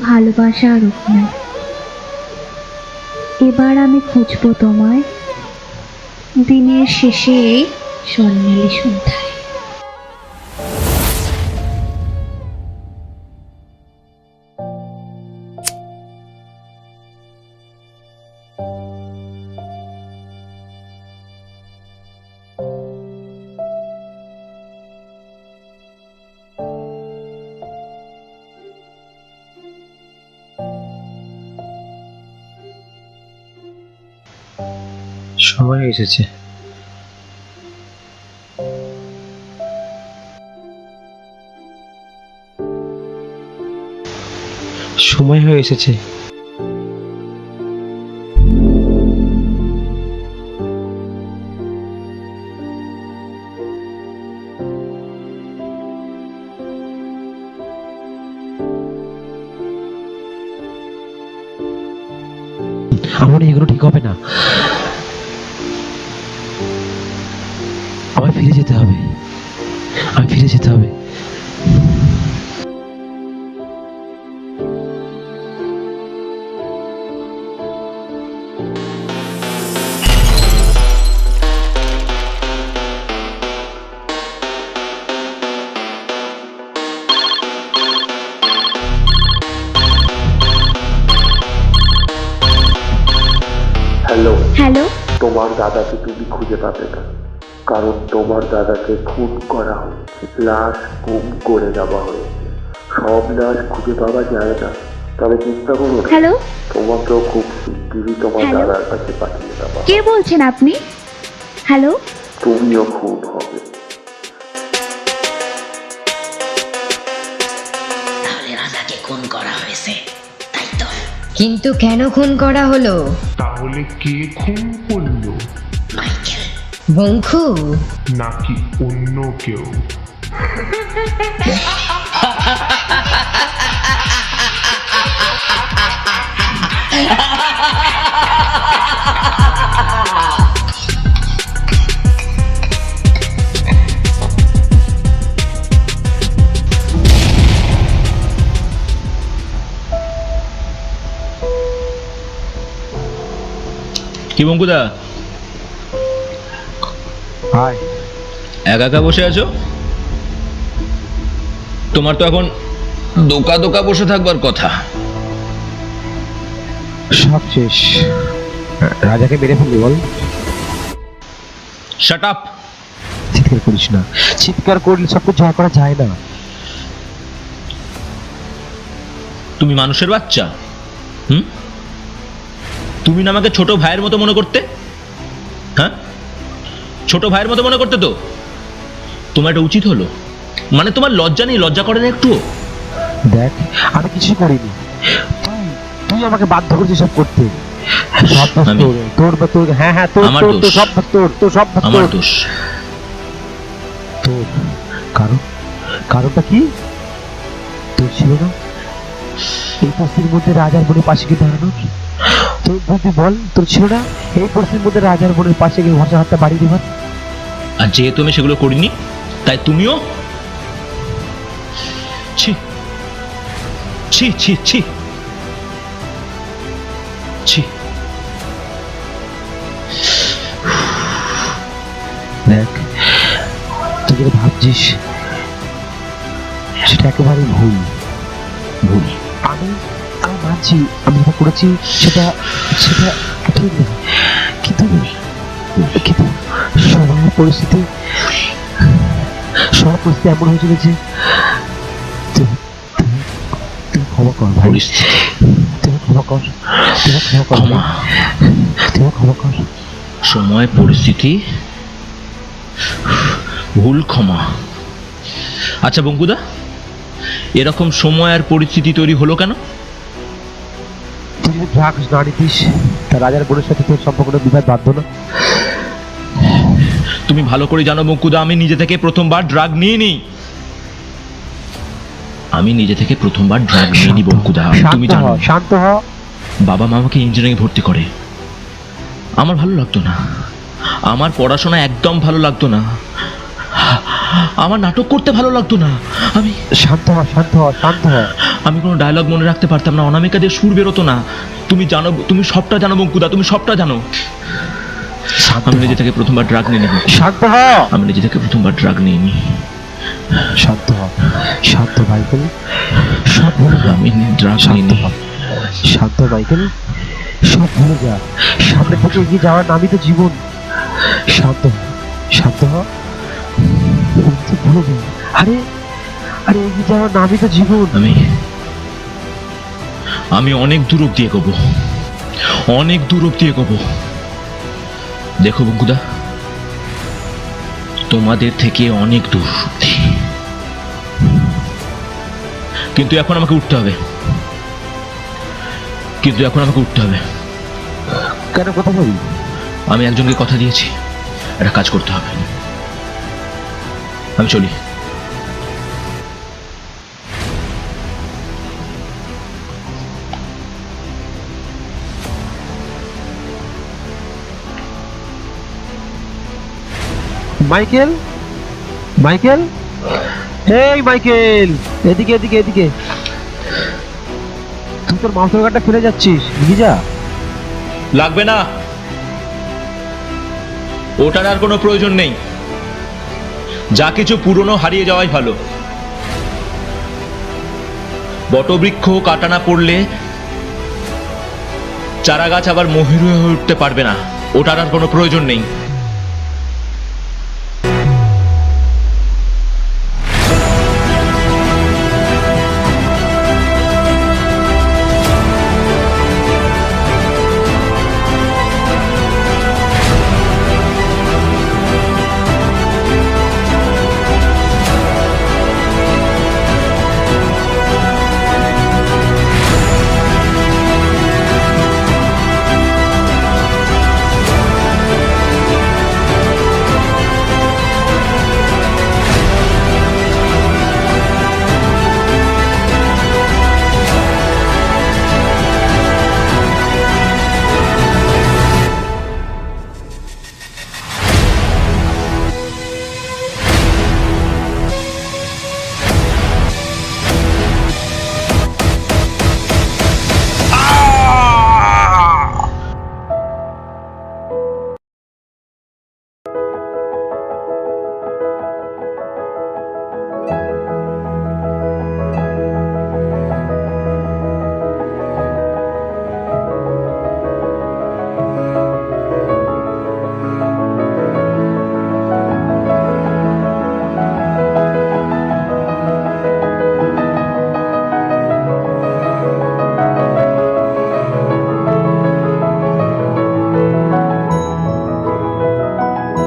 ভালোবাসার উপরে। এবার আমি খুঁজবো তোমায় দিনের শেষে এই স্বর্ণালী সন্ধ্যায়। সময় এসেছে। সময় হয়ে এসেছে। আমার এগুলো ঠিক হবে না, আমার ফিরে যেতে হবে, আমি ফিরে যেতে হবে। হ্যালো, তোমার দাদাকে তুমি খুঁজে পাবে না, কারণ তোমার দাদাকে খুন করা হয়েছে, লাশ গুম করে দেওয়া হয়েছে। সব লাশ খুঁজে পাওয়া যায় না, তবে চিন্তা করো না, হ্যালো, তোমাকেও খুব শিগগিরই তোমার হ্যালো? দাদার কাছে পাঠিয়ে দেওয়া হবে। কে বলছেন আপনি? হ্যালো, তুমিও খুন হবে। তাহলে রাজাকে খুন করা হয়েছে, তাই তো? কিন্তু কেন খুন করা হলো? তাহলে কে খুন করলো? মাইকেল, বঙ্কু নাকি অন্য কেউ? কি বঙ্কুদা, হাই। একা একা বসে আছো? তোমার তো এখন দোকা দোকা বসে থাকবার কথা। সব শেষ, রাজাকে মেরে ফেলবি বল। Shut up. চিৎকার করিস না, চিৎকার করলে সব কিছু করা যায় না। তুমি মানুষের বাচ্চা? তুমি না আমাকে ছোট ভাইয়ের মতো মনে করতে? হ্যাঁ, ছোট ভাইয়ের মতো মনে করতে তো? তোমার এটা উচিত হলো? মানে তোমার লজ্জা নেই? লজ্জা করে না একটুও? দেখ, আমি কিছু করিনি, তুই আমাকে বাধ্য করছিস সব করতে। সব তোর, হ্যাঁ হ্যাঁ, তোর সব তোর সব আমার দোষ। তোর কারণটা কি? তোর ছিল না এই পরিস্থিতির মধ্যে রাজার বোনের পাশে গিয়ে দাঁড়ানোর? তোর বুদ্ধি বল, তোর ছিল না এই পরিস্থিতির মধ্যে রাজার বোনের পাশে গিয়ে ভরসা হাতটা বাড়িয়ে দেবার? আর যেহেতু আমি সেগুলো করিনি, তাই তুমিও? ছি ছি ছি ছি ছি। দেখ, তুই যেটা ভাবছিস সেটা একেবারেই ভুল। আমি মানছি আমি যেটা করেছি সেটা ঠিক না, কিন্তু সময়ের পরিস্থিতি এমন হয়ে চলেছে। তুমি ক্ষমা কর ভাই, তুমি ক্ষমা কর। সময়, পরিস্থিতি, ভুল, ক্ষমা। আচ্ছা বঙ্কুদা, এরকম সময় আর পরিস্থিতি তৈরি হলো কেন? তুই যদি ড্রাগস না নিতিস তা রাজার বোনের সাথে তোর সম্পর্কটা বিবাদ বাঁধতো না। তুমি ভালো করে জানো বঙ্কুদা, আমি নিজে থেকে প্রথমবার ড্রাগ নিয়ে নিই। আমি নিজে থেকে প্রথমবার ড্রাগ নিয়ে নিই বঙ্কুদা, তুমি জানো। শান্ত হ। বাবা মা আমাকে ইঞ্জিনিয়ারিং ভর্তি করে, আমার ভালো লাগতো না, আমার পড়াশোনা একদম ভালো লাগতো না, আমার নাটক করতে ভালো লাগতো না। আমি শান্ত হ, শান্ত হ, শান্ত হ। আমি কোনো ডায়লগ মনে রাখতে পারতাম না, অনামিকা দিয়ে সুর বেরোতো না। তুমি জানো, তুমি সবটা জানো বঙ্কুদা, তুমি সবটা জানো। আমি নিজে থেকে প্রথমবার ড্রাগ নিয়ে নিই। শান্ত হ। আমি নিজে থেকে প্রথমবার ড্রাগ নিয়ে নিই। শান্ত হ, শান্ত মাইকেল, সব ভুলে যা। আমি ড্রাগ নিয়ে নিই। শান্ত মাইকেল, সব ভুলে যা। সামনে থেকে এগিয়ে যাওয়ার নামই তো জীবন। শান্ত হ, শান্ত হ, ভুলে যা। আরে আরে এগিয়ে যাওয়ার নামই তো জীবন। আমি অনেক দূর অব্দি এগোবো, অনেক দূর অব্দি এগোবো। দেখো বঙ্কুদা, তোমাদের থেকে অনেক দূর অব্দি, কিন্তু এখন আমাকে উঠতে হবে, কিন্তু এখন আমাকে উঠতে হবে। কেন, কথা বলি? আমি একজনকে কথা দিয়েছি, একটা কাজ করতে হবে। আমি চলি। মাইকেল, মাইকেল, এই মাইকেল, এদিকে এদিকে এদিকে। তুই তোর মাংসের গাড়টা ফেলে যাচ্ছিস, নিয়ে যা। লাগবে না, ওটার আর কোনো প্রয়োজন নেই। যা কিছু পুরনো হারিয়ে যাওয়াই ভালো। বটবৃক্ষ কাটা না পড়লে চারা গাছ আবার মহিরুহ হয়ে উঠতে পারবে না, ওটার আর কোনো প্রয়োজন নেই।